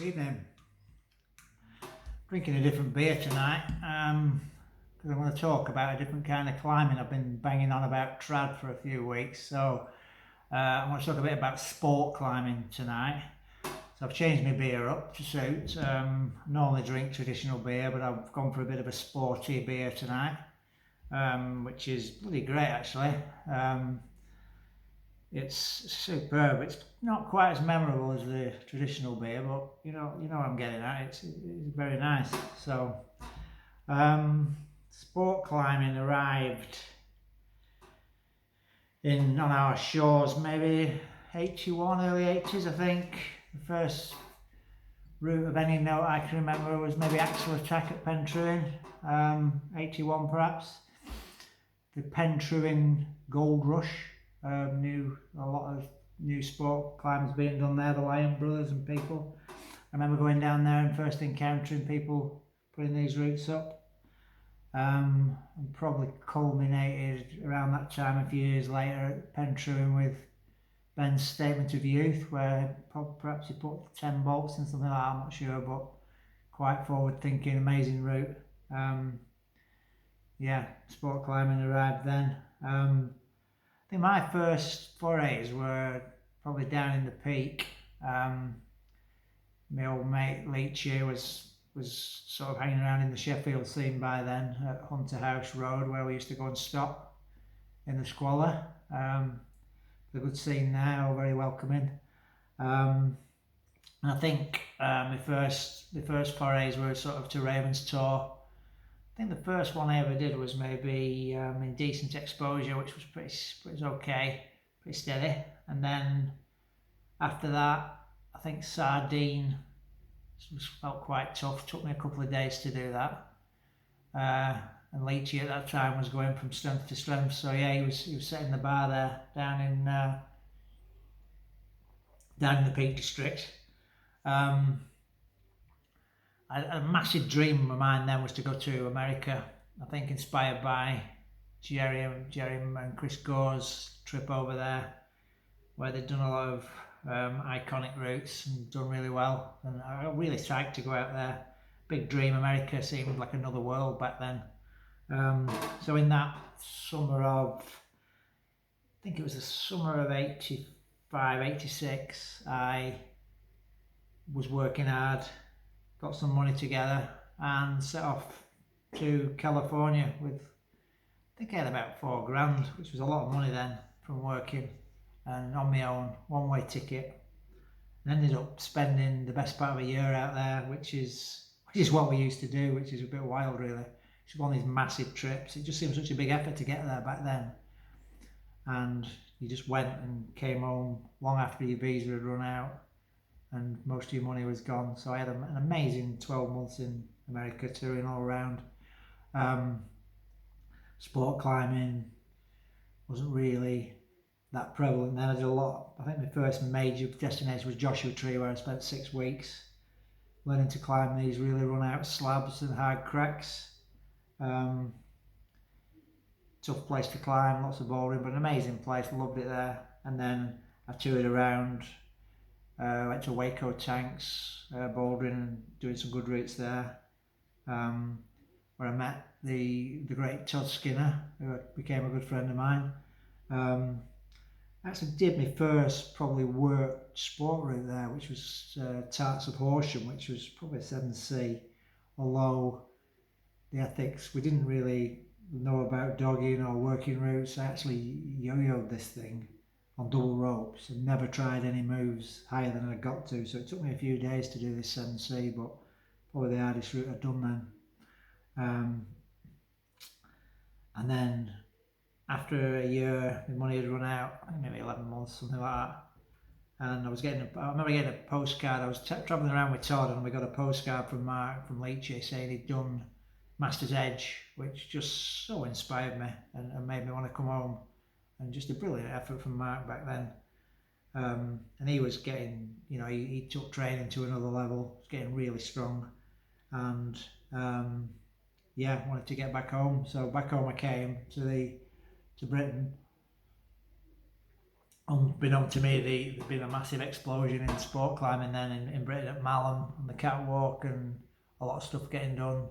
Evening. Drinking a different beer tonight because I want to talk about a different kind of climbing. I've been banging on about trad for a few weeks, so I want to talk a bit about sport climbing tonight. So I've changed my beer up to suit. I normally drink traditional beer, but I've gone for a bit of a sporty beer tonight, which is really great actually. It's superb. It's not quite as memorable as the traditional beer, but you know what I'm getting at. It's very nice. So, sport climbing arrived on our shores maybe 81, early 80s, I think. The first route of any note I can remember was maybe Axel Attack at Pentruin, 81 perhaps. The Pentruin Gold Rush. Knew a lot of new sport climbs being done there, the Lion Brothers and people. I remember going down there and first encountering people putting these routes up. And probably culminated around that time a few years later at Pentruin with Ben's Statement of Youth, where perhaps he put 10 bolts and something like that, I'm not sure, but quite forward thinking, amazing route. Yeah, sport climbing arrived then. I think my first forays were probably down in the Peak. My old mate Leachy was sort of hanging around in the Sheffield scene by then at Hunter House Road, where we used to go and stop in the squalor. The good scene there, all very welcoming. And I think my first forays were sort of to Ravens Tor. I think the first one I ever did was maybe Indecent Exposure, which was pretty okay, pretty steady. And then after that, I think Sardine felt quite tough. Took me a couple of days to do that. And Leachy at that time was going from strength to strength. So yeah, he was setting the bar there down in the Peak District. A massive dream of mine then was to go to America. I think inspired by Jerry and Chris Gore's trip over there, where they'd done a lot of iconic routes and done really well. And I got really psyched to go out there. Big dream. America seemed like another world back then. So in that summer of, I think it was the summer of 85, 86, I was working hard, got some money together and set off to California with, I think I had about $4,000, which was a lot of money then from working, and on my own, one-way ticket, and ended up spending the best part of a year out there, which is what we used to do, which is a bit wild really. It's one of these massive trips. It just seemed such a big effort to get there back then, and you just went and came home long after your visa had run out and most of your money was gone. So I had an amazing 12 months in America, touring all around. Sport climbing wasn't really that prevalent then. I did a lot. I think my first major destination was Joshua Tree, where I spent 6 weeks learning to climb these really run out slabs and hard cracks. Tough place to climb, lots of bouldering, but an amazing place, loved it there. And then I toured around, went to Waco Tanks, bouldering and doing some good routes there, where I met the great Todd Skinner, who became a good friend of mine. I actually did my first probably work sport route there, which was Tarts of Horsham, which was probably a 7C, although the ethics, we didn't really know about dogging or working routes. I actually yo-yoed this thing on double ropes and never tried any moves higher than I got to, so it took me a few days to do this 7C, but probably the hardest route I'd done then. And then after a year, my money had run out, I think maybe 11 months, something like that, and I remember getting a postcard. I was travelling around with Todd and we got a postcard from Mark from Leachy saying he'd done Master's Edge, which just so inspired me and made me want to come home. And just a brilliant effort from Mark back then. And he was getting, he took training to another level, was getting really strong, and wanted to get back home. So back home I came to Britain unbeknown to me, there's been a massive explosion in sport climbing then in Britain at Malham on the catwalk, and a lot of stuff getting done.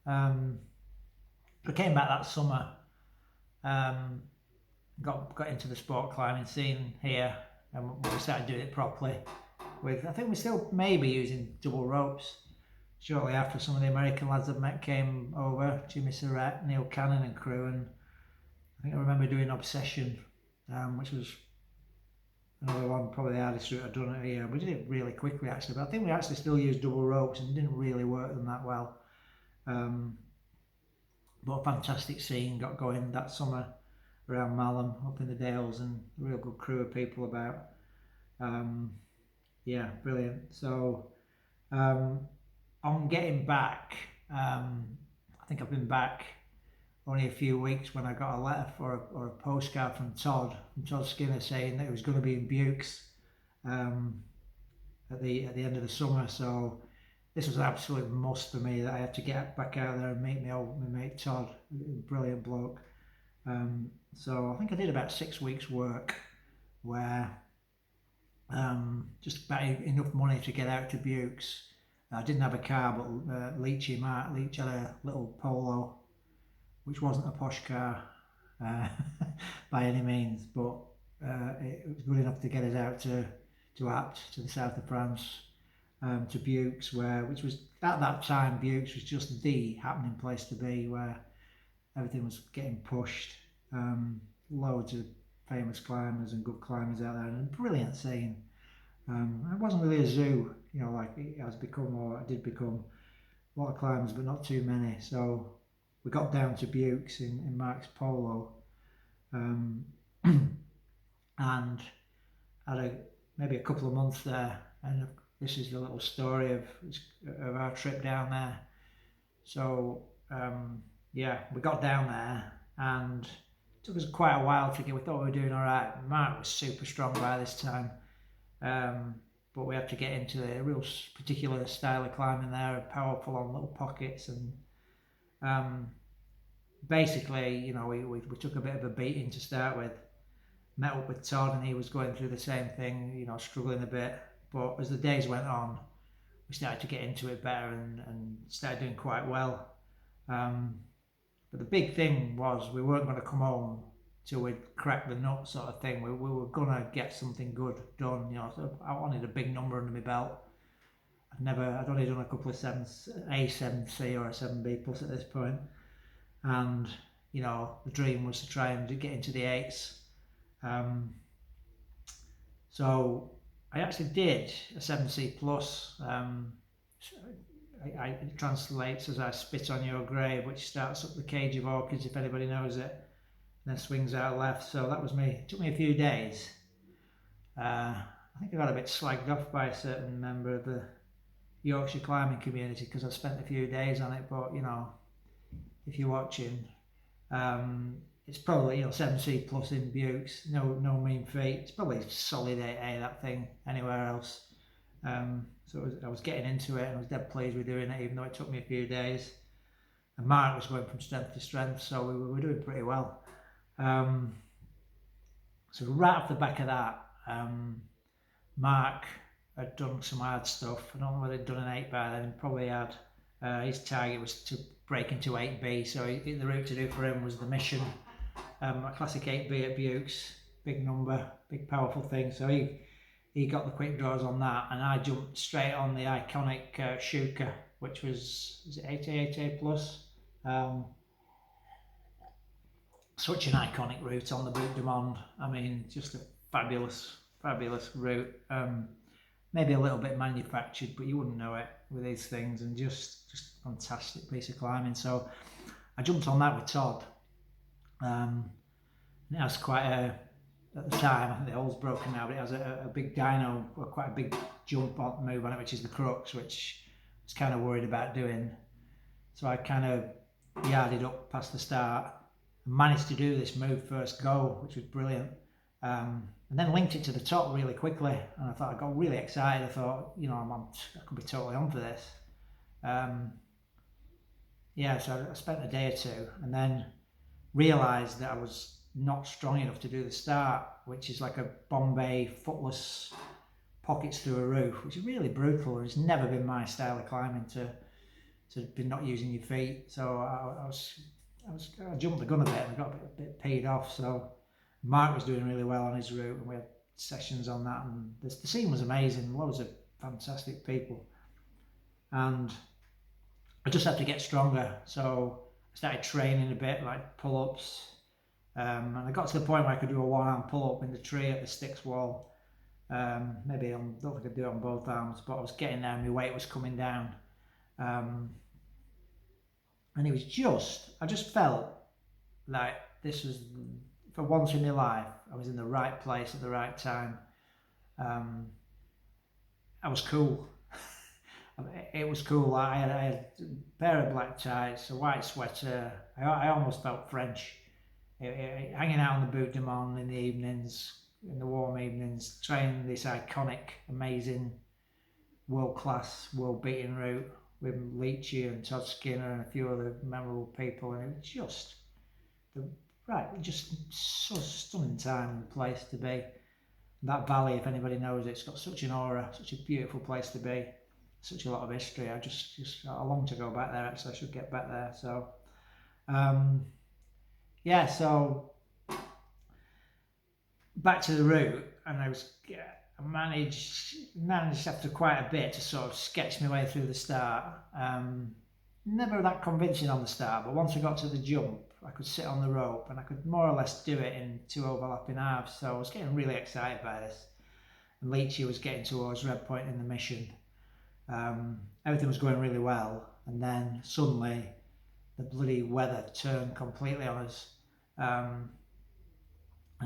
I came back that summer, um, got into the sport climbing scene here, and we started doing it properly. I think we're still maybe using double ropes. Shortly after, some of the American lads I've met came over, Jimmy Surratt, Neil Cannon and crew, and I think I remember doing Obsession, which was another one, probably the hardest route I'd done here. We did it really quickly actually, but I think we actually still used double ropes and didn't really work them that well. But a fantastic scene got going that summer around Malham, up in the Dales, and a real good crew of people about. Yeah, brilliant. So on getting back, I think I've been back only a few weeks when I got a letter or a postcard from Todd Skinner, saying that it was going to be in Buoux at the end of the summer. So this was an absolute must for me, that I had to get back out there and meet my mate Todd, brilliant bloke. So I think I did about 6 weeks work, where just about enough money to get out to Buoux. I didn't have a car, but Leach had a little Polo, which wasn't a posh car by any means, but it was good enough to get us out to Apt, to the south of France, to Buoux, which was at that time, Buoux was just the happening place to be, where everything was getting pushed. Loads of famous climbers and good climbers out there, and a brilliant scene. It wasn't really a zoo, like it has become, or it did become. A lot of climbers, but not too many. So we got down to Buoux in Mark's Polo, and had maybe a couple of months there. And this is the little story of our trip down there. So yeah, we got down there, and it took us quite a while to get. We thought we were doing all right. Mark was super strong by this time, but we had to get into a real particular style of climbing there, powerful on little pockets, and basically, we took a bit of a beating to start with. Met up with Todd, and he was going through the same thing, struggling a bit. But as the days went on, we started to get into it better and started doing quite well. But the big thing was, we weren't going to come home till we'd cracked the nut, sort of thing. We were going to get something good done, So I wanted a big number under my belt. I'd only done a couple of A7C or a 7B plus at this point. And, the dream was to try and get into the 8s. So I actually did a 7C plus. It translates as I spit on your grave, which starts up the cage of orchids, if anybody knows it, and then swings out left. So that was me. It took me a few days. I think I got a bit slagged off by a certain member of the Yorkshire climbing community because I spent a few days on it. But if you're watching, it's probably 7C plus in Buoux. No mean feat. It's probably solid 8A, that thing, anywhere else. So I was getting into it, and I was dead pleased with doing it, even though it took me a few days. And Mark was going from strength to strength, so we were doing pretty well. So right off the back of that, Mark had done some hard stuff. I don't know whether he'd done an 8 by then. He probably had. His target was to break into 8B, so the route to do for him was the Mission, a classic 8B at Buoux, big number, big powerful thing. So he got the quick draws on that, and I jumped straight on the iconic Shuka, which is it 8A plus? Such an iconic route on the Butte du Monde. I mean, just a fabulous route. Maybe a little bit manufactured, but you wouldn't know it with these things, and just fantastic piece of climbing. So I jumped on that with Todd. And it has quite at the time, I think the hole's broken now, but it has a big dyno, or quite a big jump move on it, which is the crux, which I was kind of worried about doing. So I kind of yarded up past the start and managed to do this move first go, which was brilliant. And then linked it to the top really quickly, and I got really excited. I thought, I could be totally on for this. So I spent a day or two, and then realised that I was not strong enough to do the start, which is like a Bombay footless pockets through a roof, which is really brutal. It's never been my style of climbing to be not using your feet. So I jumped the gun a bit and I got a bit paid off. So Mark was doing really well on his route, and we had sessions on that, and the scene was amazing. Loads of fantastic people, and I just had to get stronger. So I started training a bit, like pull-ups, and I got to the point where I could do a one-arm pull-up in the tree at the sticks wall. Maybe I don't think I could do it on both arms, but I was getting there and my weight was coming down. And it was I just felt like this was, for once in my life, I was in the right place at the right time. I was cool. It was cool. I had a pair of black tights, a white sweater. I almost felt French. Hanging out on the Buoux in the evenings, in the warm evenings, training this iconic, amazing, world-class, world-beating route with Leachy and Todd Skinner and a few other memorable people, and it was just so stunning time and place to be. That valley, if anybody knows it, it's got such an aura, such a beautiful place to be, such a lot of history. I long to go back there. Actually, I should get back there. So, so back to the route, and I managed after quite a bit to sort of sketch my way through the start. Never that convincing on the start, but once I got to the jump, I could sit on the rope and I could more or less do it in 2 overlapping halves. So I was getting really excited by this. And Leachy was getting towards red point in the mission. Everything was going really well, and then suddenly the bloody weather turned completely on us, and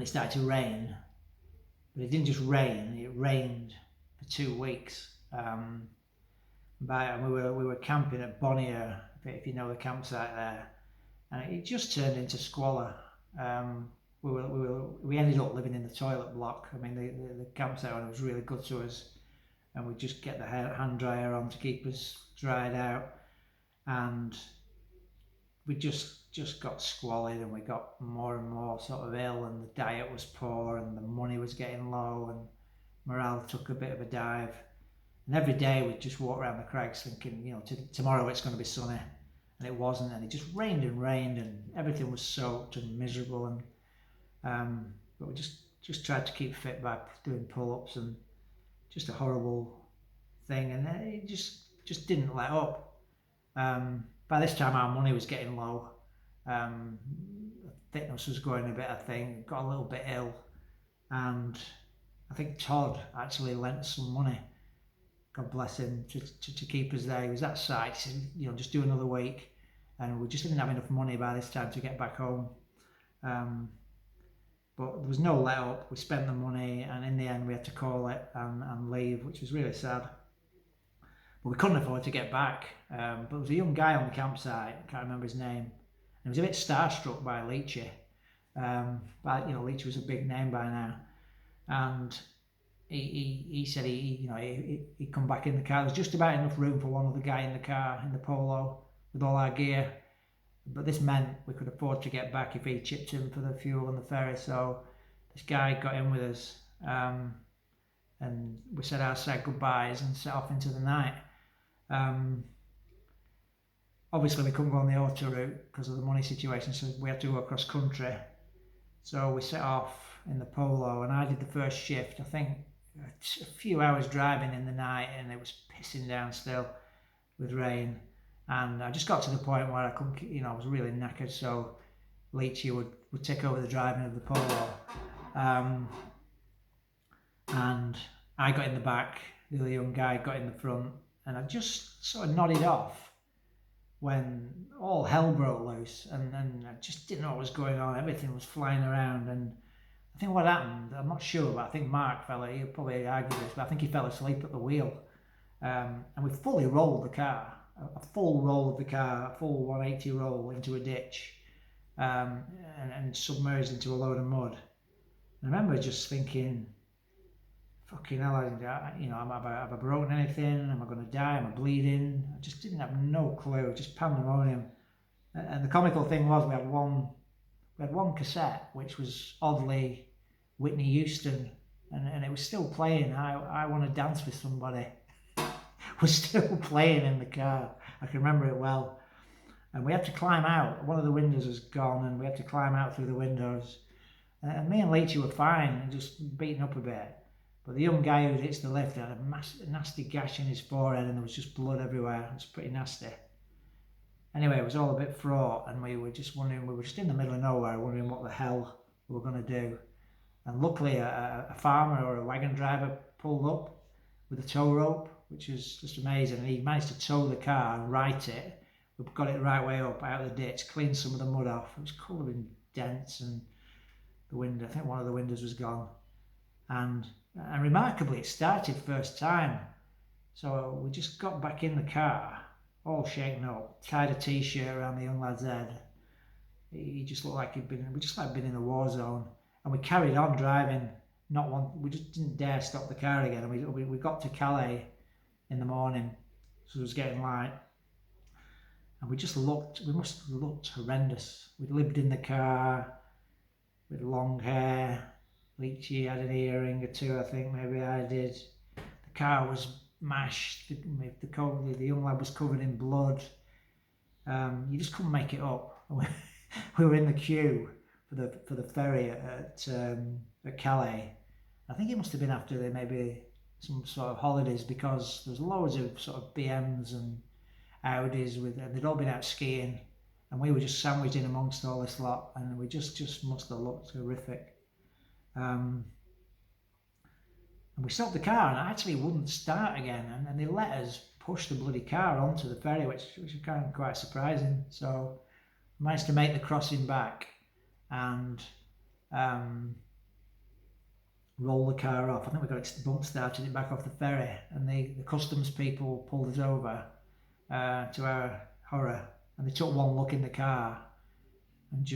it started to rain. But it didn't just rain; it rained for 2 weeks. And we were camping at Bonnier, if you know the campsite there, and it just turned into squalor. We ended up living in the toilet block. I mean, the campsite owner was really good to us, and we'd just get the hand dryer on to keep us dried out, and we just got squalid, and we got more and more sort of ill, and the diet was poor, and the money was getting low, and morale took a bit of a dive. And every day we'd just walk around the crags thinking, tomorrow it's going to be sunny, and it wasn't, and it just rained, and everything was soaked and miserable, and but we just tried to keep fit by doing pull-ups, and just a horrible thing, and it just didn't let up. By this time our money was getting low, fitness was going a bit, I think, got a little bit ill, and I think Todd actually lent us some money, God bless him, to keep us there. He was that side, he said, just do another week, and we just didn't have enough money by this time to get back home. But there was no let up. We spent the money, and in the end we had to call it and leave, which was really sad. But we couldn't afford to get back. But there was a young guy on the campsite, I can't remember his name, and he was a bit starstruck by Leachy. But Leachy was a big name by now, and he said he'd come back in the car. There was just about enough room for one other guy in the car, in the Polo, with all our gear. But this meant we could afford to get back if he chipped in for the fuel and the ferry. So this guy got in with us, and we said our sad goodbyes and set off into the night. Obviously we couldn't go on the auto route because of the money situation, so we had to go across country. So we set off in the Polo, and I did the first shift, I think a few hours driving in the night, and it was pissing down still with rain. And I just got to the point where I couldn't, I was really knackered, so Leachy would take over the driving of the Polo. And I got in the back, the other young guy got in the front, and I just sort of nodded off when all hell broke loose, and I just didn't know what was going on. Everything was flying around, and I think what happened, I'm not sure, but I think Mark he'll probably argue this, but I think he fell asleep at the wheel. And we fully rolled the car. A full roll of the car, a full 180 roll into a ditch, and submerged into a load of mud. And I remember just thinking, fucking hell, have I broken anything? Am I going to die? Am I bleeding? I just didn't have no clue, just pandemonium. And the comical thing was we we had one cassette which was oddly Whitney Houston, and it was still playing. I Want to Dance with Somebody was still playing in the car. I can remember it well. And we had to climb out. One of the windows was gone, and we had to climb out through the windows. And me and Leachy were fine, and just beaten up a bit. But the young guy who hits the lift had a nasty gash in his forehead, and there was just blood everywhere. It was pretty nasty. Anyway, it was all a bit fraught, and we were just wondering, we were just in the middle of nowhere, wondering what the hell we were going to do. And luckily, a farmer or a wagon driver pulled up with a tow rope, which was just amazing. And he managed to tow the car and right it. We got it the right way up out of the ditch, cleaned some of the mud off. It was covered in dents, and the window, I think one of the windows was gone. And remarkably, it started first time. So we just got back in the car, all shaken up, tied a t-shirt around the young lad's head. He just looked like we just like been in a war zone. And we carried on driving. We just didn't dare stop the car again. And we got to Calais in the morning, so it was getting light. And we must have looked horrendous. We'd lived in the car with long hair. Leachy had an earring or two, I think, maybe I did. The car was mashed. The young lad was covered in blood. You just couldn't make it up. We were in the queue for the ferry at Calais. I think it must have been after maybe some sort of holidays, because there was loads of sort of BMs and Audis and they'd all been out skiing, and we were just sandwiched in amongst all this lot, and we just must have looked horrific. And we stopped the car, and it actually wouldn't start again, and they let us push the bloody car onto the ferry, which was kind of quite surprising. So we managed to make the crossing back and roll the car off. I think we got it bump started it back off the ferry, and the customs people pulled us over, to our horror, and they took one look in the car and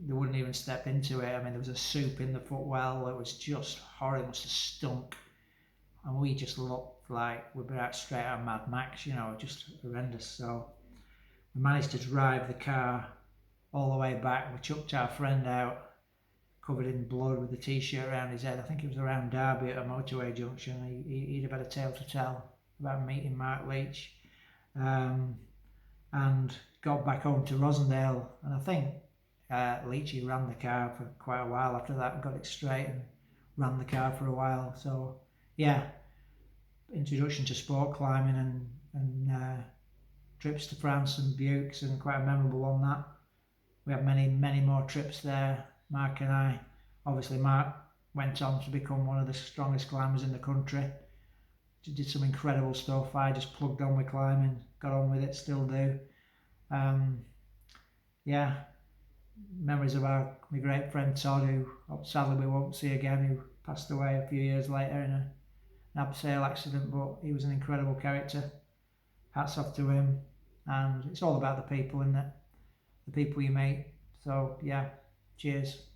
they wouldn't even step into it. I mean, there was a soup in the footwell. It was just horrible. It must have stunk, and we just looked like we'd been out straight out of Mad Max, just horrendous. So we managed to drive the car all the way back. We chucked our friend out, covered in blood with the t-shirt around his head. I think it was around Derby at a motorway junction. He'd have had a tale to tell about meeting Mark Leach. And got back home to Rosendale, and I think Leachy ran the car for quite a while after that, got it straight and ran the car for a while. So yeah, introduction to sport climbing and trips to France and Buoux, and quite a memorable one that. We had many more trips there, Mark and I. Obviously Mark went on to become one of the strongest climbers in the country. Did some incredible stuff. I just plugged on with climbing, got on with it, still do. Yeah, memories of my great friend Todd, who sadly we won't see again, who passed away a few years later in an abseil accident, but he was an incredible character. Hats off to him. And it's all about the people, isn't it? The people you meet. So yeah, cheers.